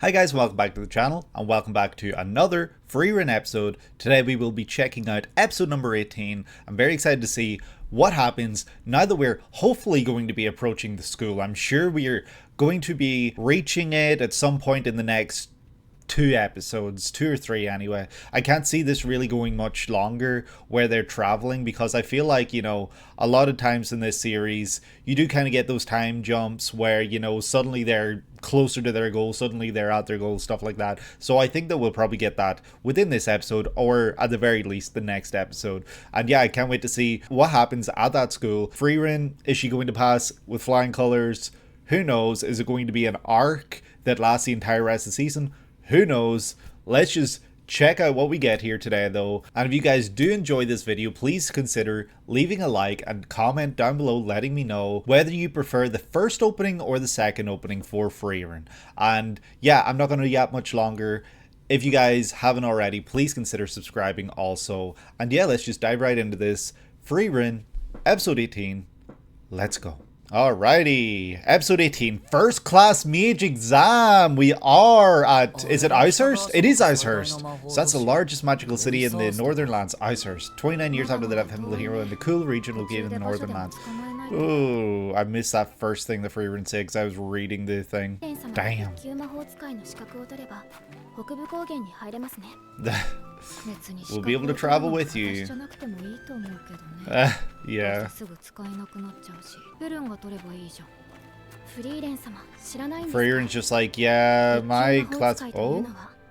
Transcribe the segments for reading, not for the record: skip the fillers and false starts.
Hi guys, welcome back to the channel and welcome back to another Frieren episode. Today we will be checking out episode number 18. I'm very excited to see what happens now that we're hopefully going to be approaching the school. I'm sure we are going to be reaching it at some point in the next two episodes, two or three anyway. I can't see this really going much longer where they're traveling, because I feel like, a lot of times in this series you do kind of get those time jumps where, suddenly they're closer to their goal, suddenly they're at their goal, stuff like that. So I think that we'll probably get that within this episode, or at the very least the next episode. And yeah, I can't wait to see what happens at that school. Frieren, is she going to pass with flying colors? Who knows? Is it going to be an arc that lasts the entire rest of the season? Who knows? Let's just check out what we get here today though. And if you guys do enjoy this video, please consider leaving a like and comment down below letting me know whether you prefer the first opening or the second opening for Frieren. And yeah, I'm not going to yap much longer. If you guys haven't already, please consider subscribing also. And yeah, let's just dive right into this. Frieren, episode 18. Let's go. Alrighty, episode 18, first class Mage exam. We are at, is it Außerst? It is Außerst. So that's the largest magical city in the northern lands, Außerst. 29 years after the death of Himmel hero in the cool region located in the northern lands. Ooh, I missed that first thing the Frieren said because I was reading the thing. Damn. We'll be able to travel with you. Yeah. Frieren's just like, yeah, my class. Oh,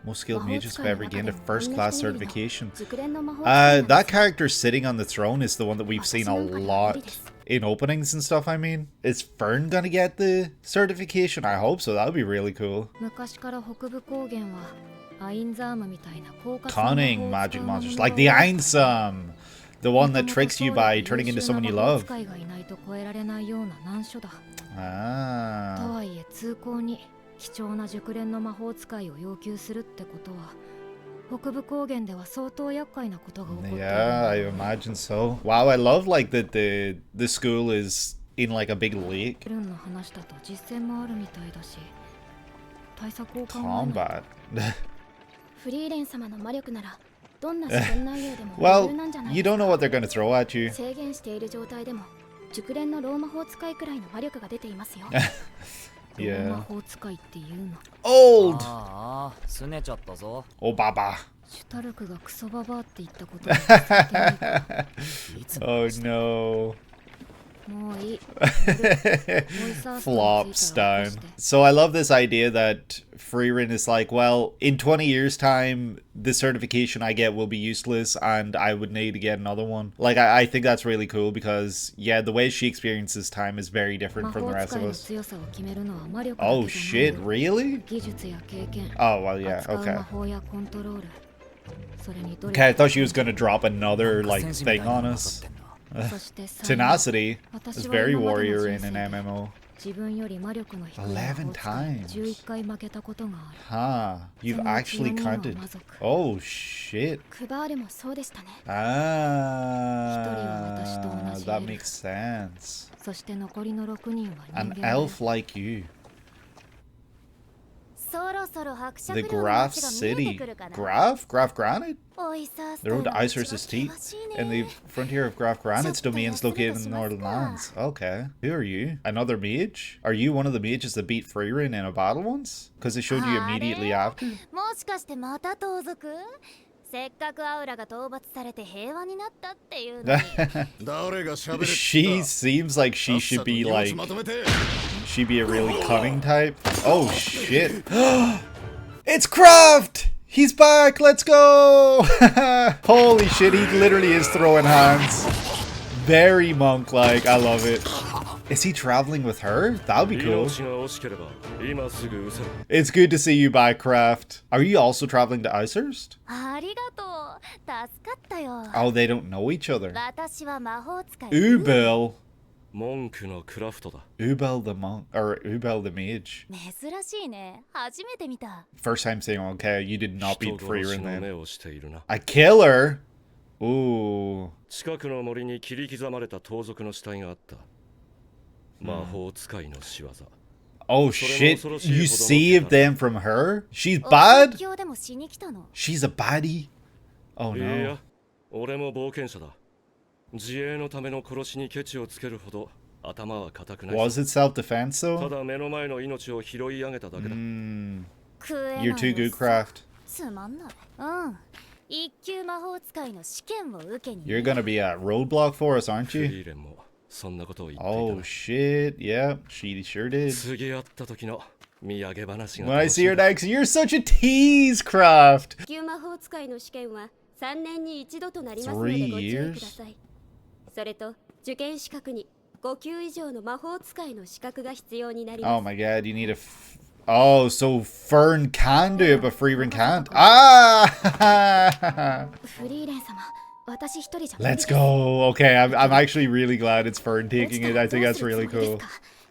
most skilled mages have ever gained a first class certification. That character sitting on the throne is the one that we've seen a lot in openings and stuff. I mean, is Fern gonna get the certification? I hope so. That would be really cool. Cunning magic monsters, like the Einsam, the one that tricks you by turning into someone you love. Ah. Yeah, I imagine so. Wow, I love like that the school is in like a big lake. Combat. Well, you don't know what they're going to throw at you. Yeah. Old! Oh, Baba. Oh no. Flops down. So I love this idea that Frieren is like, well, in 20 years time the certification I get will be useless and I would need to get another one. Like I think that's really cool, because yeah, the way she experiences time is very different from the rest of us. Oh shit, really? Oh well, yeah, okay. Okay, I thought she was gonna drop another like thing on us. Tenacity is very warrior in an MMO. 11 times. Huh. You've actually counted. Oh shit. Ah, that makes sense. An elf like you. The Kraft city. Kraft Granite? The road to Außerst's teeth. In the frontier of Granite's domains located in the northern lands. Okay. Who are you? Another mage? Are you one of the mages that beat Frieren in a battle once? Because they showed you immediately after. She seems like she should be like, she'd be a really cunning type. Oh shit. It's Kraft! He's back! Let's go! Holy shit, he literally is throwing hands. Very monk-like, I love it. Is he traveling with her? That would be cool. It's good to see you back, Kraft. Are you also traveling to Außerst? Oh, they don't know each other. Ubel. Ubel the monk, or Ubel the mage. First time saying, okay, you did not beat Frieren then. A killer? Ooh. Oh shit, you saved them from her? She's bad? She's a baddie? Oh no. 俺も冒険者だ。自衛のための殺しにケチをつけるほど頭は固くない。 Was it self-defense though? ただ目の前の命を拾い上げただけだ。You're too good, Kraft. You're gonna be a roadblock for us, aren't you? フリーレンもそんなことを言っていたな。 Oh shit, yeah, she sure did. 次会った時の土産話が When I see her next, you're such a tease, Kraft. 3年に一度となりますのでご注意ください。それと受験資格に5級以上の魔法使いの資格が必要になります。 Oh my god, you need a Oh, so Fern can do it, but Frieren can't. Ah! フリーレン様、私一人じゃ。 Let's go. Okay, I'm actually really glad it's Fern taking it. I think that's really cool.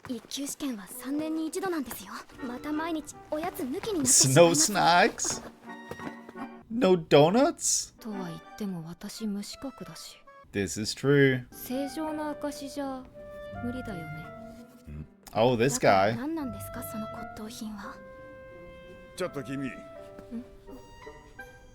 1級試験は3年に一度なんですよ。また毎日おやつ抜きになってしまい No ます。 snacks? No donuts? とは言っても私無資格だし。 This is true. 正常な証じゃ無理だよね。 Oh, this guy. 何なんですかその骨董品は。ちょっと君。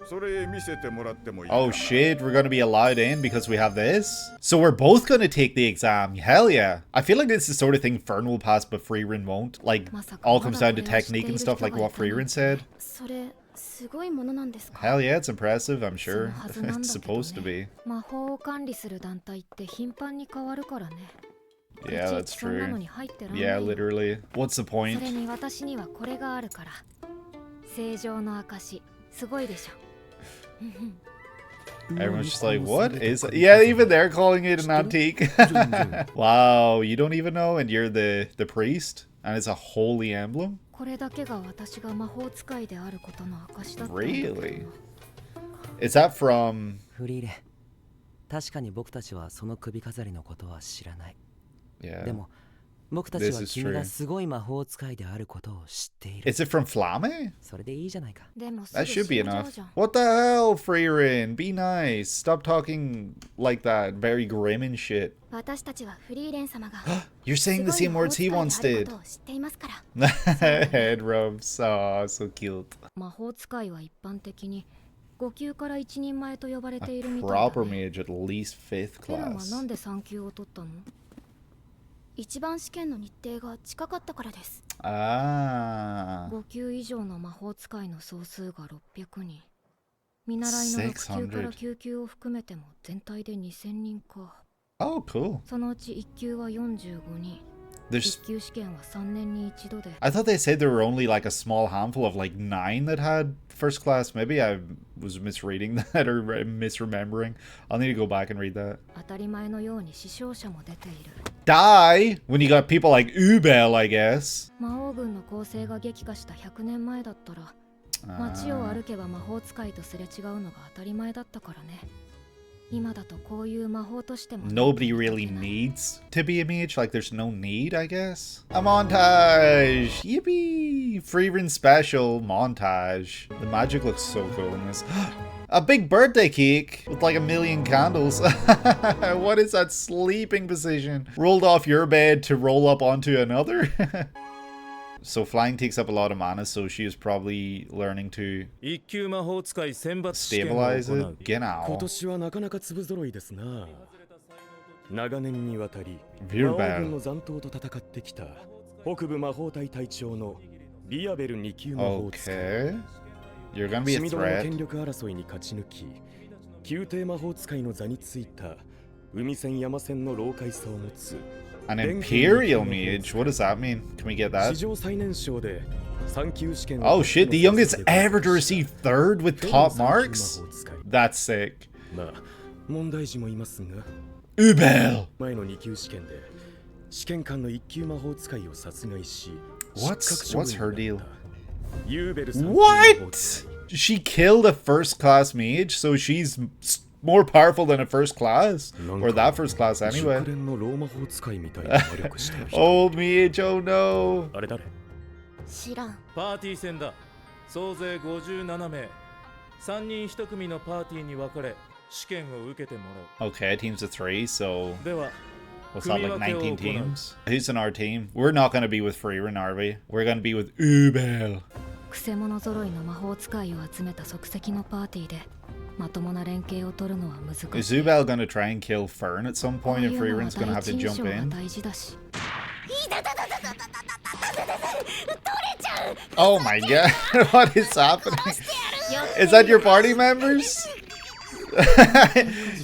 それ見せてもらってもいいか Oh shit, we're gonna be allowed in because we have this? So we're both gonna take the exam. Hell yeah. I feel like it's the sort of thing Fern will pass but Frieren won't. Like, all comes down to technique and stuff like what Frieren said. それすごいものなんですか。 Hell yeah, it's impressive, I'm sure. It's supposed to be. 魔法を管理する団体って頻繁に変わるからね。 Yeah, that's true. Yeah, literally. What's the そ point? れに私にはこれがあるから。正常の証、すごいでしょ。 Everyone's just like, what is it? Yeah, even they're calling it an antique. Wow, you don't even know, and you're the priest, and it's a holy emblem? これだけが私が魔法使いであることの証だった。 Really? Is that from... フリーレン、確かに僕たちはその首飾りのことは知らない。 Yeah. でも僕たち This は is 君 true. がすごい魔法使いであることを知っている。 Is it from Flame? それでいいじゃないか。でも That すぐ should be 死んじゃう enough. じゃん。 What the hell, Frieren? Be nice. Stop talking like that. Very grim and shit. 私たちはフリーレン様が You're saying the same words he once すごい did. 魔法使いであることを知っていますから。 Head rubs. Oh, so cute. 魔法使いは一般的に5級から一人前と呼ばれている A みたいだ、 proper ね。 mage at least 5th ケロンは class. なんで3級を取ったの？一番試験の日程が近かったからです。 Ah. 5級以上の魔法使いの総数が600人。見習いの6級から9級を含めても全体で2000人か。 Oh, cool. そのうち1級は45人。 There's... 1級試験は3年に一度で。 I thought they said there were only like a small handful of like 9 that had first class. Maybe I was misreading that or misremembering. I'll need to go back and read that. 当たり前のように死傷者も出ている。 Die when you got people like Ubel, I guess. 魔王軍の構成が激化した100年前だったら、街を歩けば魔法使いとすれ違うのが当たり前だったからね。今だとこういう魔法としても Nobody really needs to be a mage. Like, there's no need, I guess. A montage! Yippee! Frieren special montage. The magic looks so cool in this. A big birthday cake with like 1,000,000 candles. What is that sleeping position? Rolled off your bed to roll up onto another? So flying takes up a lot of mana, so she is probably learning to 一級魔法使い選抜試験を stabilize 行う it. Genau. 今年はなかなか粒揃いですな。長年にわたり Veer 魔王 battle. 軍の残党と戦ってきた北部魔法隊隊長のビアベル2級魔法使い。 Okay. You're gonna be a シミドの threat. 権力争いに勝ち抜き、宮廷魔法使いの座についた海戦山戦の老快さを持つ An Imperial Mage? What does that mean? Can we get 史 that? 上最年少で3級試験を Oh shit, the youngest ever to receive 3rd with 去年 top の marks? 魔法使い。 That's sick. まあ問題児もいますが、 Ubel! 前の2級試験で試験官の1級魔法使いを殺害し、 What's her deal? ユーベルさんという魔法 What? 使い。 She killed a first class mage, so she's more powerful than a first class. Or that first class anyway. 熟練のローマ法使いみたいな魔力してる人。 Old mage, oh no. あれ誰？知らん。パーティー戦だ。総勢57名。3人1組のパーティーに分かれ試験を受けてもらう。 Okay, teams of 3, so では、What's that, like 19 teams? Who's in our team? We're not going to be with Frieren, are we? We're going to be with Ubel. くせ者揃いの魔法使いを集めた即席のパーティーでまともな連携を取るのは難しい。 Is Ubel going to try and kill Frieren at some point and Frieren's going to have to jump in? Oh my god, what is happening? Is that your party members?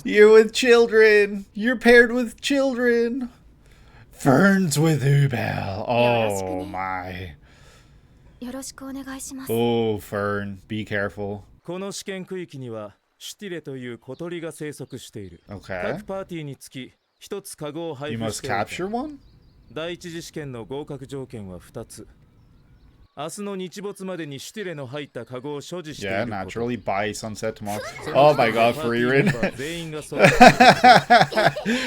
You're with children. You're paired with children. Fern's with Ubel. Oh my. Oh, Fern, be careful. この試験区域にはシュティレという小鳥が生息している。 Okay. 各パーティーにつき一つカゴを配 You 布 must しておいた。 capture one? 第一次試験の合格条件は2つ。明日の日没までにシュティレの入ったカゴを所持している Yeah, こと。 naturally by sunset tomorrow. Oh my god, Frieren. 全員が揃ってい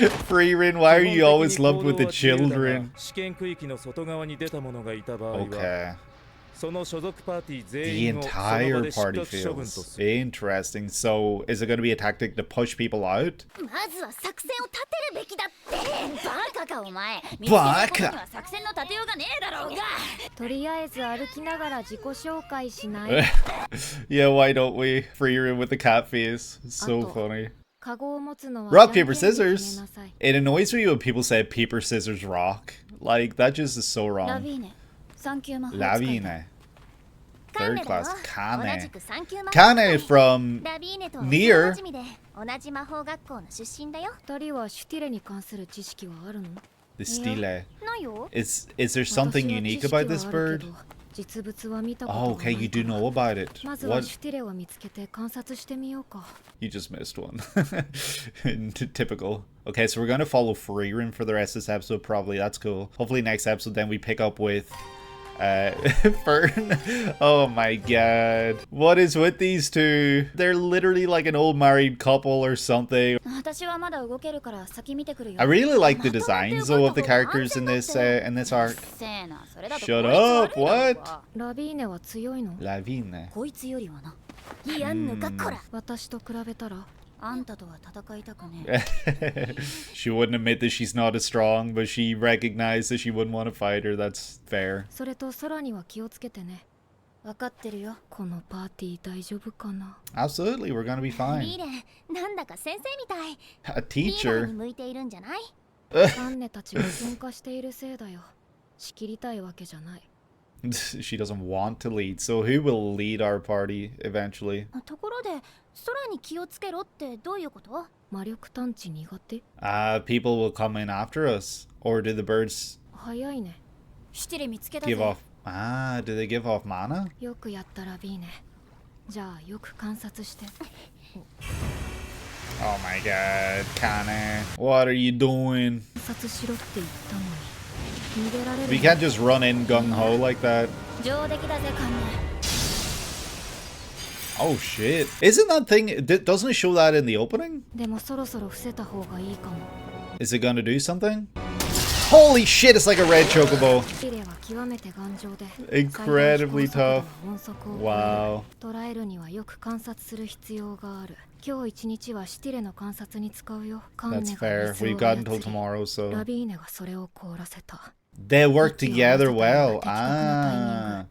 る。 Frieren, why are you always lumped with the children? 試験区域の外側に出た者がいた場合は、 Okay. その所属パーティー The 全員をその場 entire で失 party 格処分と feels する。 interesting. So, is it going to be a tactic to push people out? まずは作戦を立てるべきだってバカかお前バカ見つけたことには作戦の立てようがねえだろうがとりあえず歩きながら自己紹介しない。 Yeah, why don't we? Frieren with the cat face. It's so funny. カゴを持つのは Rock, じゃん paper, けんで決め scissors. なさい。 It annoys me when people say paper, scissors, rock. Like, that just is so ラ wrong. ビーネ3級魔法使いだ Lavine. カン Third ネだろ class. 同 Kane. じく3級魔法使 Kane い from ラビーネとは near 幼馴染で同じ魔法学校の出身だよ二人はシュティレに関する知識はあるの？ the Stille. ないよ Is there something unique about this bird? 実物は見たこと Oh, がない okay, you do know about it. まずは What? シュティレを見つけて観察してみようか。 You just missed one. Typical. Okay, so we're gonna follow Frieren for the rest of this episode, probably. That's cool. Hopefully next episode then we pick up with Fern. Oh my god. What is with these two? They're literally like an old married couple or something. 私はまだ動けるから先見てくるよ I really like the designs though of the characters in this arc. せーなそれだと Shut 効率悪 up, いだろうが what? ラビーネは強いの？ Lavine. こいつよりはな。やんぬかこら。私と比べたらあんたとは戦いたくね She wouldn't admit that she's not as strong, but she recognized that she wouldn't want to fight her. That's fair. それと空には気をつけてね。分かってるよ。このパーティー大丈夫かな？ Absolutely, we're gonna be リー fine. レン、なんだか先生みたい。 A リーダー teacher? に向いているんじゃない？カンネたちが喧嘩しているせいだよ。仕切りたいわけじゃない。She doesn't want to lead, so who will lead our party eventually? ところで、空に気をつけろってどういうこと？魔力探知苦手？ People will come in after us. Or do the birds 早いね。シュティレ見つけた give ぜ。 off... do they give off mana? よくやったラビーネ。じゃあよく観察して。 Oh my god, Kane. What are you doing? 観察しろって言ったのに。逃げられる We can't just run in gung-ho like that. 上出来だぜ、カンネ。 Oh shit. Isn't that thing... Doesn't it show that in the opening? でもそろそろ伏せた方がいいかも。 Is it gonna do something? Holy shit, it's like a red chocobo. シレは極めて頑丈で Incredibly 最大 tough. 飛行速度は音速を超える Wow. 捉えるにはよく観察する必要がある。今日一日はシティレの観察に使うよ。カン That's ネが fair. 水を We've got 操 until り tomorrow, ラ so... ビーネがそれを凍らせた。 They work 息を合わせ together たのが well. 的確なタイミング Ah.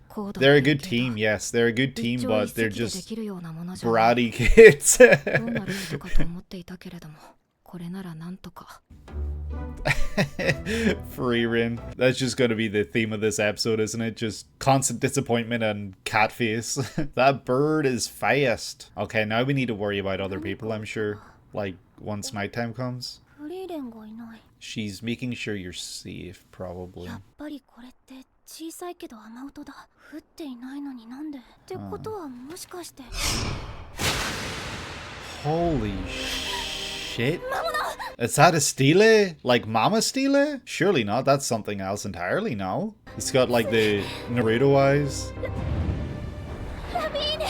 高度 They're な a 連 good 携 team, だ yes. They're a good 一 team, 朝 but 一夕 they're でで just きるようなものじゃない。 bratty kids. どうなることかと思っていたけれども、これならなんとか。 Frieren. That's just gonna be the theme of this episode, isn't it? Just constant disappointment and cat face. That bird is fast. Okay, now we need to worry about other people, I'm sure. Like, once nighttime comes. フリーレンがいない。 She's making sure you're safe, probably. やっぱりこれって小さいけど雨音だ。降っていないのになんで？ってことはもしかして。 Holy shit. Is that a Stille? Like Mama Stille? Surely not. That's something else entirely, no? It's got like the Naruto eyes. ラビーネ。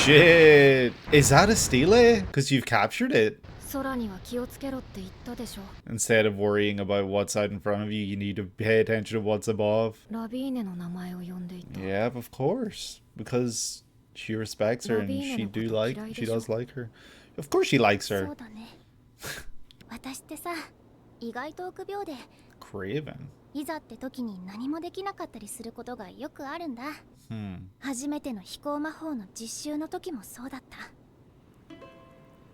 Shit. Is that a Stille? Because you've captured it. 空には気をつけろって言ったでしょ。 Instead of worrying about what's out in front of you, you need to pay attention to what's above. ラビーネの名前を呼んでいた。 Yeah, of course. Because she respects her and she does like her. Of course she likes そ her. うだね私ってさ意外と臆病で Craven. いざって時に何もできなかったりすることがよくあるんだ 初めての飛行魔法の実習の時もそうだった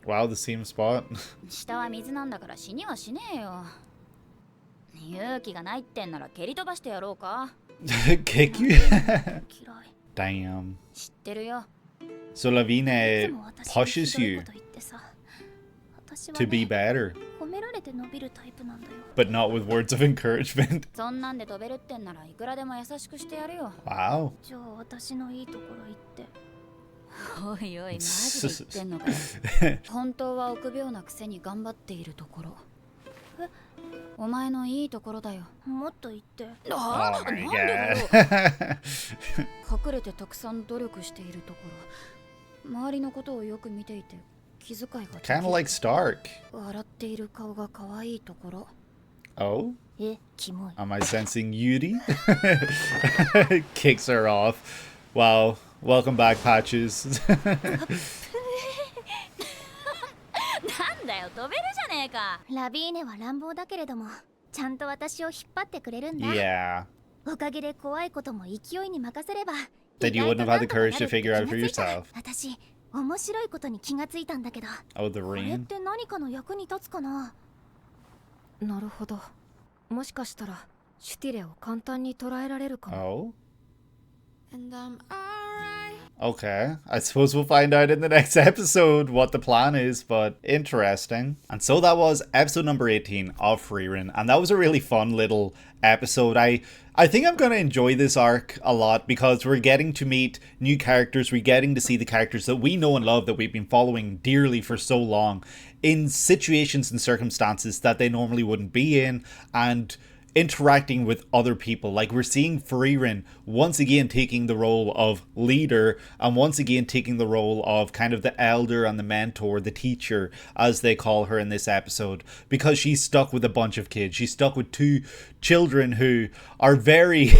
Wow, the same spot. 下は水なんだから死にはしねえよ勇気がないってんなら蹴り飛ばしてやろうか Kick you? 嫌い Damn. 知ってるよ So い Lavina つも私に pushes ひどい you こと言ってさ私は to be ね better, 褒められて伸びるタイプなんだよ but not with words of encouragement. そんなんで飛べるってんならいくらでも優しくしてやるよ Wow. じゃあ私のいいところ言って おいおいマジで言ってんのかよ本当は臆病なくせに頑張っているところお前のいいところだよもっと言って Oh あ my なんでだよ god. 隠れてたくさん努力しているところ周りのことをよく見ていて気遣いができ Kind of like Stark. 笑っている顔が可愛いところ Oh? えキモい Am I sensing Yuri? Kicks her off. Wow. Welcome back, Patches. なんだよ飛べるじゃねえかラビーネは乱暴だけれどもちゃんと私を引っ張ってくれるんだ Yeah. おかげで怖いことも勢いに任せれば That you wouldn't have had the courage to figure out for 意外となんとかなる yourself. って気がついた私面白いことに気がついたんだけど Oh, the これっ rain. て何かの役に立つかななるほど。もしかしたらシュティレを簡単に捉えられるかも。 Oh? Okay, I suppose we'll find out in the next episode what the plan is, but interesting. And so that was episode number 18 of Frieren, and that was a really fun little episode. I think I'm going to enjoy this arc a lot because we're getting to meet new characters, we're getting to see the characters that we know and love that we've been following dearly for so long in situations and circumstances that they normally wouldn't be in, and interacting with other people. Like, we're seeing Frieren once again taking the role of leader and once again taking the role of kind of the elder and the mentor, the teacher, as they call her in this episode, because she's stuck with a bunch of kids. She's stuck with two children who are very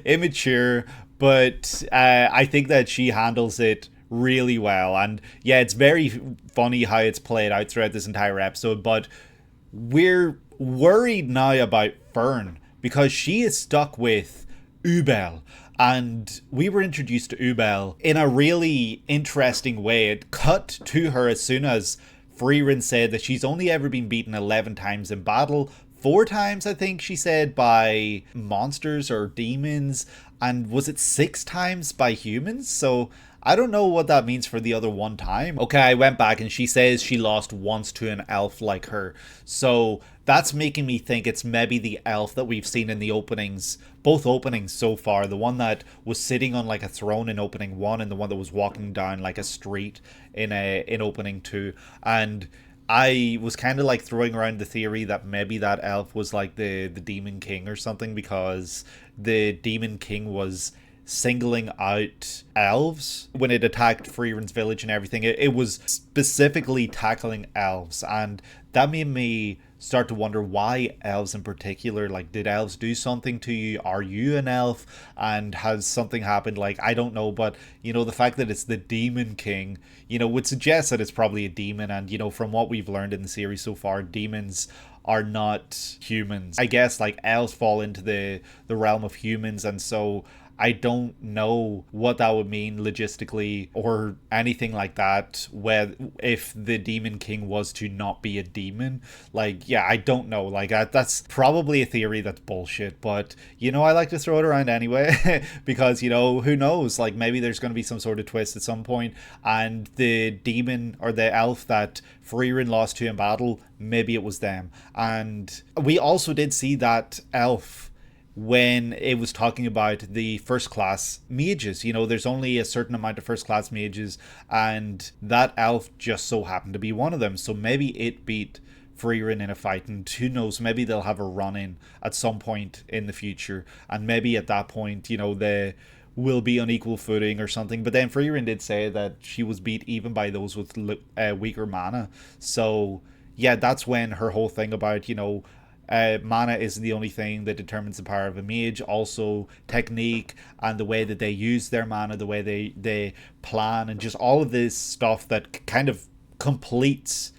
immature, but I think that she handles it really well. And yeah, it's very funny how it's played out throughout this entire episode, but we're worried now about Fern because she is stuck with Ubel, and we were introduced to Ubel in a really interesting way. It cut to her as soon as Frieren said that she's only ever been beaten 11 times in battle. 4 times, I think she said, by monsters or demons, and was it 6 times by humans? So I don't know what that means for the other 1 time. Okay, I went back and she says she lost once to an elf like her. So that's making me think it's maybe the elf that we've seen in the openings, both openings so far. The one that was sitting on like a throne in opening 1 and the one that was walking down like a street in opening 2. And I was kind of like throwing around the theory that maybe that elf was like the Demon King or something, because the Demon King was singling out elves when it attacked Frieren's village and everything. It was specifically tackling elves, and that made me start to wonder why elves in particular. Like, did elves do something to you? Are you an elf? And has something happened? Like, I don't know, but you know, the fact that it's the Demon King, you know, would suggest that it's probably a demon. And you know, from what we've learned in the series so far, demons are not humans. I guess like elves fall into the realm of humans, and so I don't know what that would mean logistically or anything like that, where if the Demon King was to not be a demon. Like, yeah, I don't know. Like, that's probably a theory that's bullshit, but you know, I like to throw it around anyway because, you know, who knows, like maybe there's going to be some sort of twist at some point and the demon or the elf that Frieren lost to in battle, maybe it was them. And we also did see that elf when it was talking about the first class mages. You know, there's only a certain amount of first class mages, and that elf just so happened to be one of them. So maybe it beat Frieren in a fight, and who knows, maybe they'll have a run-in at some point in the future, and maybe at that point, you know, they will be on equal footing or something. But then Frieren did say that she was beat even by those with weaker mana. So yeah, that's when her whole thing about, you know, mana isn't the only thing that determines the power of a mage. Also technique and the way that they use their mana, the way they plan, and just all of this stuff that kind of completes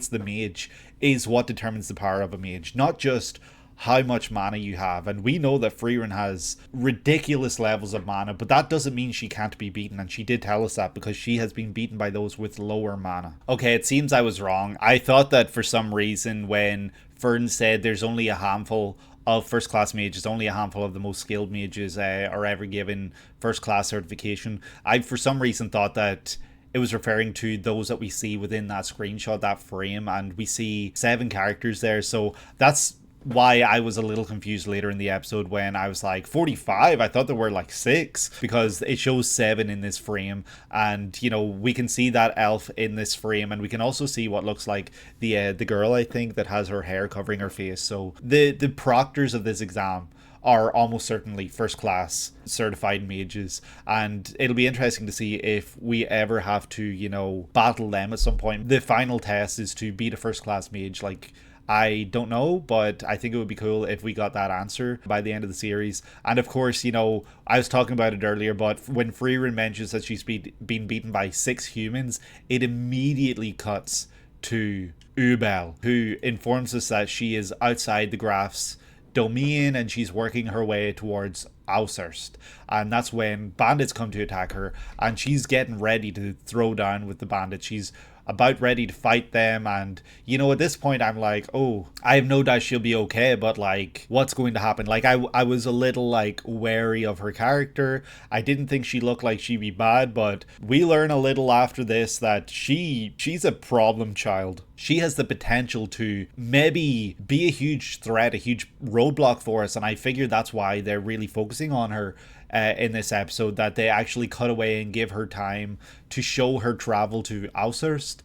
the mage is what determines the power of a mage, not just how much mana you have. And we know that Frieren has ridiculous levels of mana, but that doesn't mean she can't be beaten, and she did tell us that because she has been beaten by those with lower mana. Okay, it seems I was wrong. I thought that for some reason when Fern said there's only a handful of first class mages, only a handful of the most skilled mages are ever given first class certification, I for some reason thought that it was referring to those that we see within that screenshot, that frame, and we see 7 characters there. So that's why I was a little confused later in the episode when I was like 45. I thought there were like 6 because it shows 7 in this frame, and you know, we can see that elf in this frame, and we can also see what looks like the girl, I think, that has her hair covering her face. So the proctors of this exam are almost certainly first class certified mages, and it'll be interesting to see if we ever have to, you know, battle them at some point. The final test is to beat a first class mage. Like, I don't know, but I think it would be cool if we got that answer by the end of the series. And of course, you know, I was talking about it earlier, but when Frieren mentions that she's been beaten by 6 humans, it immediately cuts to Ubel, who informs us that she is outside the Graf's domain and she's working her way towards Außerst. And that's when bandits come to attack her, and she's getting ready to throw down with the bandits. She's about ready to fight them, and you know, at this point I'm like, oh, I have no doubt she'll be okay, but like, what's going to happen? Like, I was a little like wary of her character. I didn't think she looked like she'd be bad, but we learn a little after this that she's a problem child. She has the potential to maybe be a huge threat, a huge roadblock for us, and I figured that's why they're really focusing on her in this episode, that they actually cut away and give her time to show her travel to Außerst.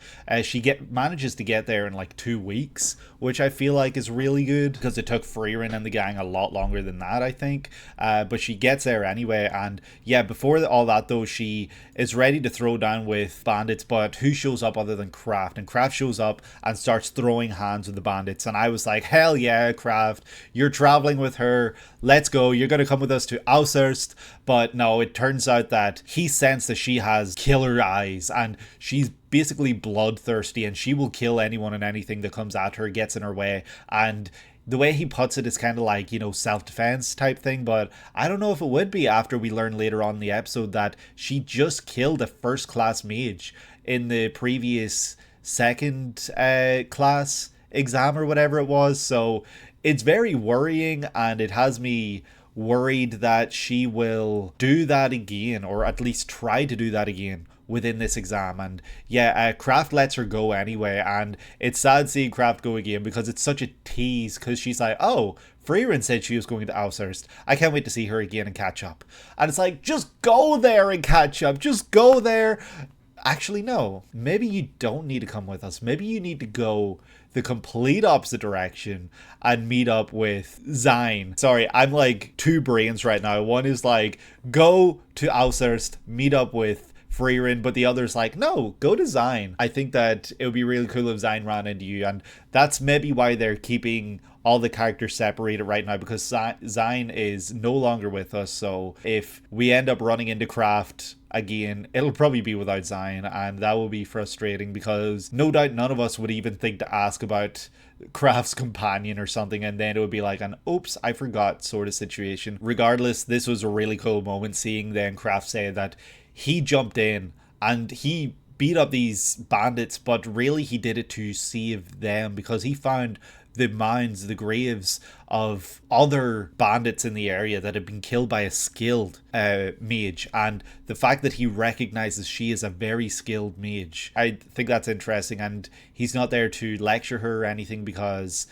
She manages to get there in like 2 weeks, which I feel like is really good because it took Frieren and the gang a lot longer than that, I think. But she gets there anyway, and yeah, before all that though, she is ready to throw down with bandits, but who shows up other than Kraft? And Kraft shows up and starts throwing hands with the bandits, and I was like, hell yeah, Kraft, you're traveling with her, let's go, you're gonna come with us to Außerst. But no, it turns out that he sensed that she has killer eyes, and she's basically bloodthirsty, and she will kill anyone and anything that comes at her, gets in her way. And the way he puts it is kind of like, you know, self-defense type thing, but I don't know if it would be after we learn later on in the episode that she just killed a first class mage in the previous second class exam or whatever it was. So it's very worrying, and it has me worried that she will do that again, or at least try to do that again within this exam. And yeah, Kraft lets her go anyway, and it's sad seeing Kraft go again because it's such a tease, because she's like, oh, Frieren said she was going to Außerst, I can't wait to see her again and catch up. And it's like, just go there and catch up, just go there. Actually, no, maybe you don't need to come with us. Maybe you need to go the complete opposite direction and meet up with Zine. Sorry, I'm like 2 brains right now. One is like, go to Außerst, meet up with Frieren, but the other's like, no, go to Zine. I think that it would be really cool if Zine ran into you, and that's maybe why they're keeping all the characters separated right now, because Zine is no longer with us. So if we end up running into Kraft again, it'll probably be without Zine, and that will be frustrating because no doubt none of us would even think to ask about Kraft's companion or something, and then it would be like an oops, I forgot sort of situation. Regardless, this was a really cool moment seeing then Kraft say that he jumped in and he beat up these bandits, but really he did it to save them because he found the mounds, the graves of other bandits in the area that had been killed by a skilled mage, and the fact that he recognizes she is a very skilled mage, I think that's interesting. And he's not there to lecture her or anything because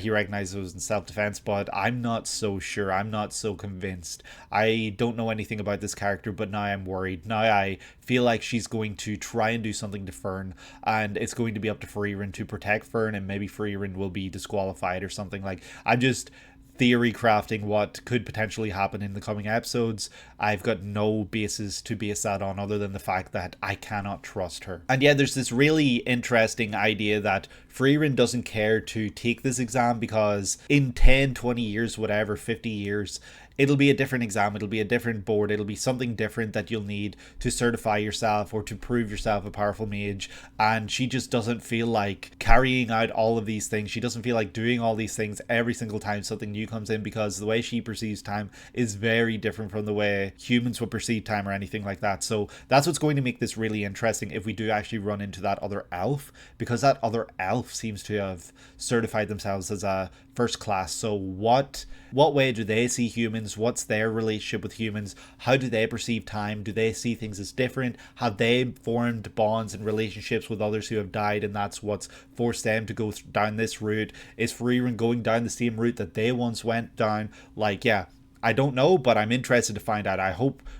he recognizes it was in self-defense, but I'm not so sure. I'm not so convinced. I don't know anything about this character, but now I'm worried. Now I feel like she's going to try and do something to Fern, and it's going to be up to Frieren to protect Fern, and maybe Frieren will be disqualified or something. Like, I'm just theory crafting what could potentially happen in the coming episodes. I've got no basis to base that on other than the fact that I cannot trust her. And yeah, there's this really interesting idea that Frieren doesn't care to take this exam because in 10, 20 years, whatever, 50 years, it'll be a different exam, it'll be a different board, it'll be something different that you'll need to certify yourself or to prove yourself a powerful mage. And she just doesn't feel like carrying out all of these things. She doesn't feel like doing all these things every single time something new comes in, because the way she perceives time is very different from the way humans would perceive time or anything like that. So that's what's going to make this really interesting if we do actually run into that other elf, because that other elf seems to have certified themselves as a first class. So what way do they see humans? What's their relationship with humans? How do they perceive time? Do they see things as different? Have they formed bonds and relationships with others who have died, and that's what's forced them to go down this route? Is Frieren going down the same route that they once went down? Like, yeah, I don't know, but I'm interested to find out. I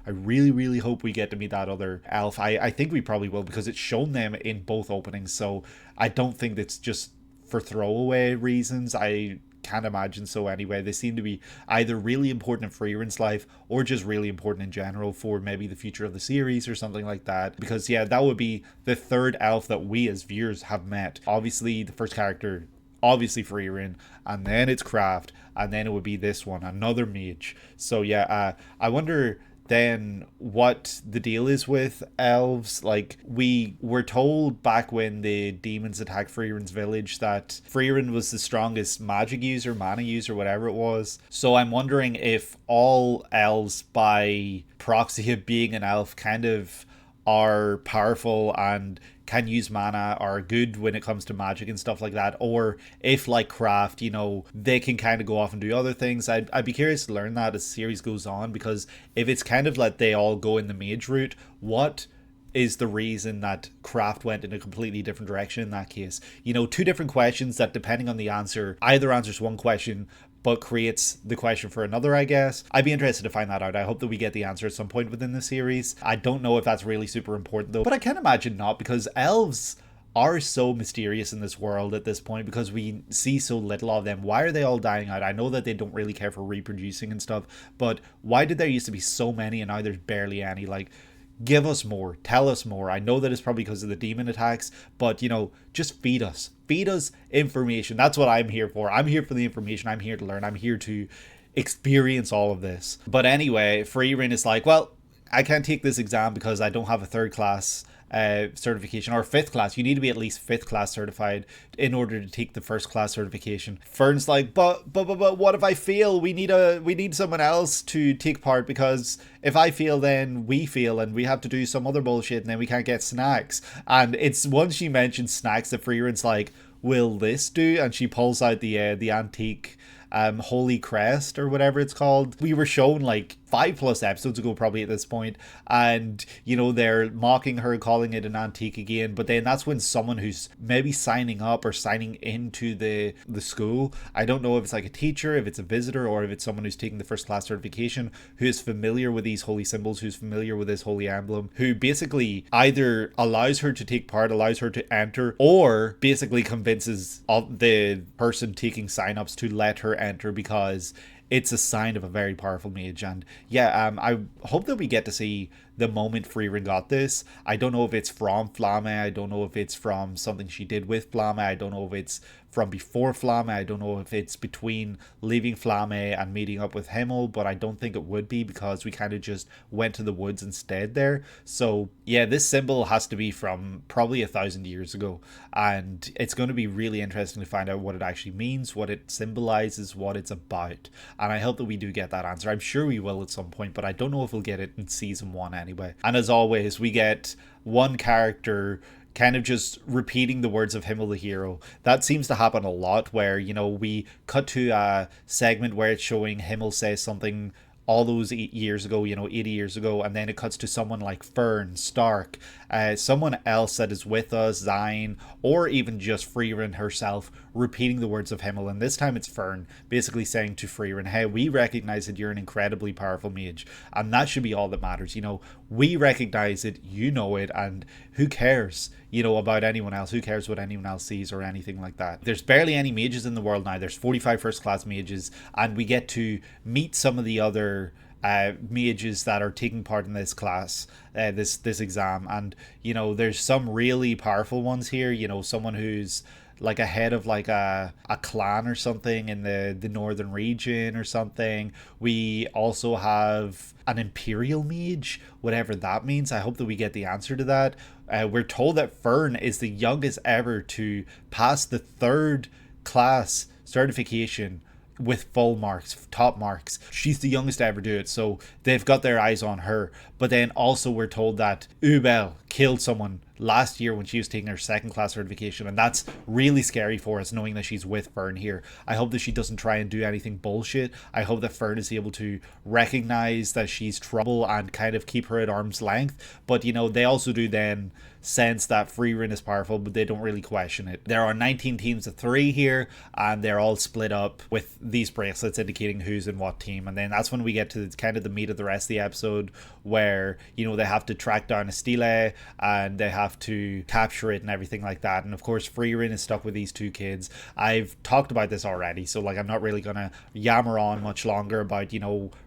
really, really hope we get to meet that other elf. I think we probably will, because it's shown them in both openings, so I don't think it's just for throwaway reasons. I can't imagine so anyway. They seem to be either really important in Frieren's life or just really important in general for maybe the future of the series or something like that. Because yeah, that would be the third elf that we as viewers have met. Obviously the first character, obviously Frieren, and then it's Kraft, and then it would be this one, another mage. So yeah, I wonder then what the deal is with elves. Like, we were told back when the demons attacked Frieren's village that Frieren was the strongest magic user, mana user, whatever it was. So I'm wondering if all elves, by proxy of being an elf, kind of are powerful and can use mana, are good when it comes to magic and stuff like that, or if, like Kraft, you know, they can kind of go off and do other things. I'd be curious to learn that as the series goes on, because if it's kind of like they all go in the mage route, what is the reason that Kraft went in a completely different direction in that case? You know, two different questions that, depending on the answer, either answers one question but creates the question for another, I guess. I'd be interested to find that out. I hope that we get the answer at some point within the series. I don't know if that's really super important though, but I can't imagine not, because elves are so mysterious in this world at this point, because we see so little of them. Why are they all dying out? I know that they don't really care for reproducing and stuff, but why did there used to be so many and now there's barely any? Like, give us more, tell us more. I know that it's probably because of the demon attacks, but you know, just feed us information. That's what I'm here for. I'm here for the information. I'm here to learn. I'm here to experience all of this. But anyway, Frieren is like, well, I can't take this exam because I don't have a third class certification, or fifth class. You need to be at least fifth class certified in order to take the first class certification. Fern's like, but what if I fail? We need someone else to take part, because if I fail, then we fail and we have to do some other bullshit, and then we can't get snacks. And it's once she mentions snacks that Frieren's like, will this do? And she pulls out the antique holy crest or whatever it's called. We were shown like 5+ episodes ago probably at this point, and you know, they're mocking her, calling it an antique again, but then that's when someone who's maybe signing up or signing into the school, I don't know if it's like a teacher, if it's a visitor, or if it's someone who's taking the first class certification, who is familiar with these holy symbols, who's familiar with this holy emblem, who basically either allows her to take part, allows her to enter, or basically convinces the person taking sign-ups to let her enter, because it's a sign of a very powerful mage. And yeah, I hope that we get to see the moment Frieren got this. I don't know if it's from Flamme, I don't know if it's from something she did with Flamme, I don't know if it's from before Flamme, I don't know if it's between leaving Flamme and meeting up with Himmel, but I don't think it would be, because we kind of just went to the woods instead there. So yeah, this symbol has to be from probably 1,000 years ago, and it's going to be really interesting to find out what it actually means, what it symbolizes, what it's about. And I hope that we do get that answer. I'm sure we will at some point, but I don't know if we'll get it in season 1 anyway. And as always, we get one character kind of just repeating the words of Himmel the hero. That seems to happen a lot, where, you know, we cut to a segment where it's showing Himmel say something all those years ago, 80 years ago, and then it cuts to someone like Fern, Stark, someone else that is with us, Zine, or even just Frieren herself, repeating the words of Himmel. And this time it's Fern basically saying to Frieren, hey, we recognize that you're an incredibly powerful mage, and that should be all that matters. We recognize it, it, and who cares, about anyone else? Who cares what anyone else sees or anything like that? There's barely any mages in the world now. There's 45 first class mages, and we get to meet some of the other mages that are taking part in this class, this exam, and there's some really powerful ones here. Someone who's like a head of like a clan or something in the northern region or something. We also have an imperial mage, whatever that means. I hope that we get the answer to that. We're told that Fern is the youngest ever to pass the 3rd class certification with full marks, top marks. She's the youngest to ever do it, so they've got their eyes on her. But then also we're told that Ubel killed someone last year when she was taking her 2nd class certification, and that's really scary for us, knowing that she's with Fern here. I hope that she doesn't try and do anything bullshit. I hope that Fern is able to recognize that she's trouble and kind of keep her at arm's length. But they also do then sense that Frieren is powerful, but they don't really question it. There are 19 teams of 3 here, and they're all split up with these bracelets indicating who's in what team. And then that's when we get to kind of the meat of the rest of the episode, where they have to track down a Stille and they have to capture it and everything like that. And of course Frieren is stuck with these 2 kids. I've talked about this already, so I'm not really gonna yammer on much longer about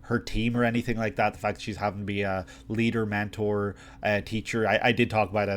her team or anything like that. The fact that she's having to be a leader, mentor, teacher. I did talk about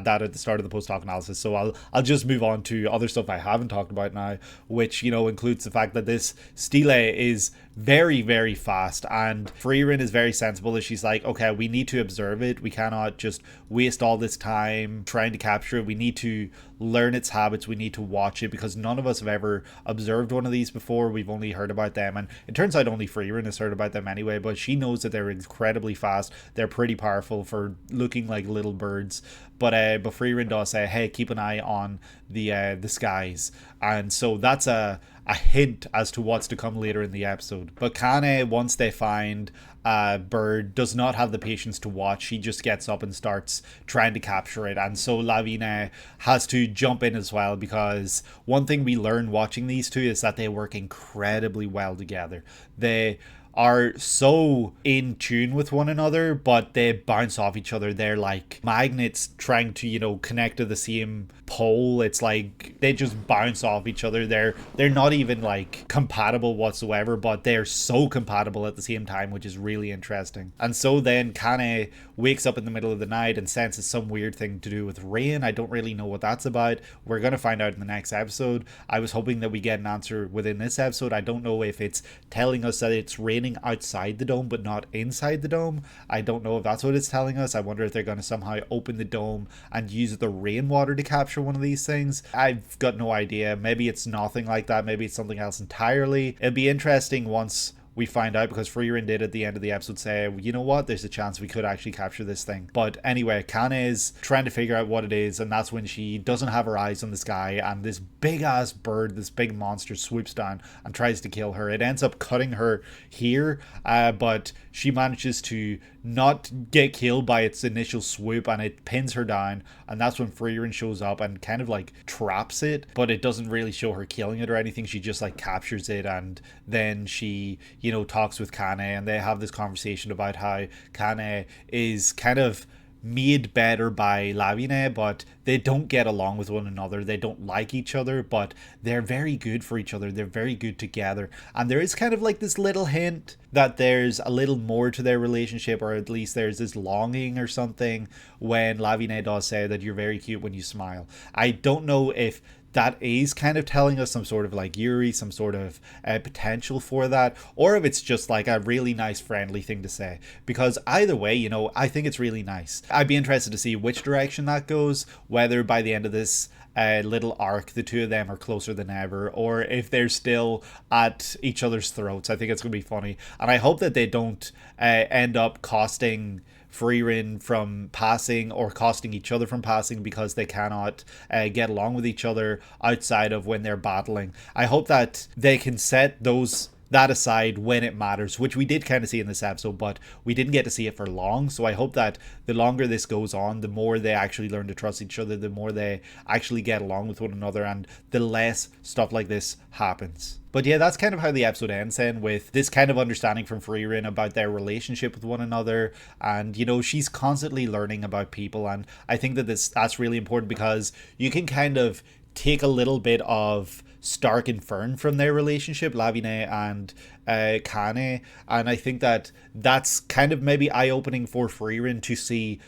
that at the start of the post-hoc analysis, so I'll just move on to other stuff I haven't talked about now, which includes the fact that this Stille is very, very fast, and Frieren is very sensible, as she's like, okay, we need to observe it. We cannot just waste all this time trying to capture it. We need to learn its habits. We need to watch it, because none of us have ever observed one of these before. We've only heard about them, and it turns out only Frieren has heard about them anyway, but she knows that they're incredibly fast. They're pretty powerful for looking like little birds, but Frieren does say, hey, keep an eye on the skies, and so that's a hint as to what's to come later in the episode. But Kane, once they find a bird, does not have the patience to watch. She just gets up and starts trying to capture it, and so Lavine has to jump in as well, because one thing we learn watching these 2 is that they work incredibly well together. They are so in tune with one another, but they bounce off each other. They're like magnets trying to connect to the same pole. It's like they just bounce off each other. They're not even like compatible whatsoever, but they're so compatible at the same time, which is really interesting. And so then Kane wakes up in the middle of the night and senses some weird thing to do with rain. I don't really know what that's about. We're going to find out in the next episode. I was hoping that we get an answer within this episode. I don't know if it's telling us that it's raining outside the dome but not inside the dome. I don't know if that's what it's telling us. I wonder if they're going to somehow open the dome and use the rainwater to capture one of these things. I've got no idea. Maybe it's nothing like that. Maybe it's something else entirely. It'll be interesting once we find out, because Frieren did at the end of the episode say, you know what, there's a chance we could actually capture this thing. But anyway, Kane is trying to figure out what it is, and that's when she doesn't have her eyes on the sky, and this big ass bird, this big monster, swoops down and tries to kill her. It ends up cutting her here, but she manages to not get killed by its initial swoop, and it pins her down, and that's when Frieren shows up and kind of like traps it, but it doesn't really show her killing it or anything. She just like captures it, and then she talks with Kane, and they have this conversation about how Kane is kind of made better by Lavine, but they don't get along with one another. They don't like each other, but they're very good for each other. They're very good together. And there is kind of like this little hint that there's a little more to their relationship, or at least there's this longing or something, when Lavine does say that you're very cute when you smile. I don't know if that is kind of telling us some sort of like Yuri, some sort of potential for that, or if it's just like a really nice friendly thing to say, because either way, I think it's really nice. I'd be interested to see which direction that goes, whether by the end of this little arc the 2 of them are closer than ever, or if they're still at each other's throats. I think it's gonna be funny, and I hope that they don't end up costing Frieren from passing, or costing each other from passing, because they cannot get along with each other outside of when they're battling. I hope that they can set those that aside when it matters, which we did kind of see in this episode, but we didn't get to see it for long. So I hope that the longer this goes on, the more they actually learn to trust each other, the more they actually get along with one another, and the less stuff like this happens. But yeah, that's kind of how the episode ends then, with this kind of understanding from Frieren about their relationship with one another. And, you know, she's constantly learning about people. And I think that that's really important, because you can kind of take a little bit of Stark and Fern from their relationship, Lavine and Kane. And I think that that's kind of maybe eye-opening for Frieren to see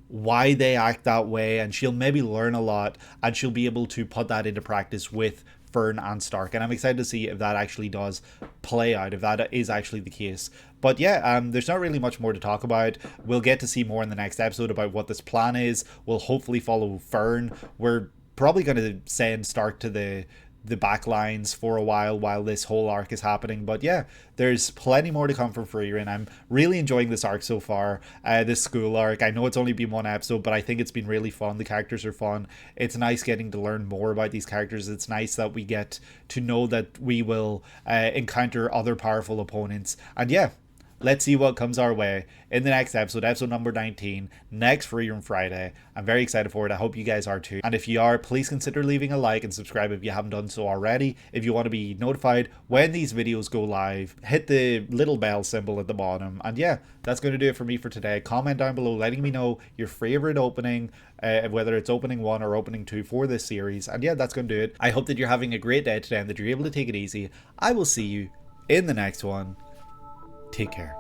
why they act that way. And she'll maybe learn a lot, and she'll be able to put that into practice with Fern and Stark, and I'm excited to see if that actually does play out, if that is actually the case. But yeah, there's not really much more to talk about. We'll get to see more in the next episode about what this plan is. We'll hopefully follow Fern. We're probably going to send Stark to the back lines for a while this whole arc is happening. But yeah, there's plenty more to come from Frieren. I'm really enjoying this arc so far, this school arc. I know it's only been one episode, but I think it's been really fun. The characters are fun. It's nice getting to learn more about these characters. It's nice that we get to know that we will encounter other powerful opponents. And yeah, let's see what comes our way in the next episode, episode number 19, next Frieren Friday. I'm very excited for it. I hope you guys are too. And if you are, please consider leaving a like and subscribe if you haven't done so already. If you want to be notified when these videos go live, hit the little bell symbol at the bottom. And yeah, that's going to do it for me for today. Comment down below letting me know your favorite opening, whether it's opening 1 or opening 2 for this series. And yeah, that's going to do it. I hope that you're having a great day today and that you're able to take it easy. I will see you in the next one. Take care.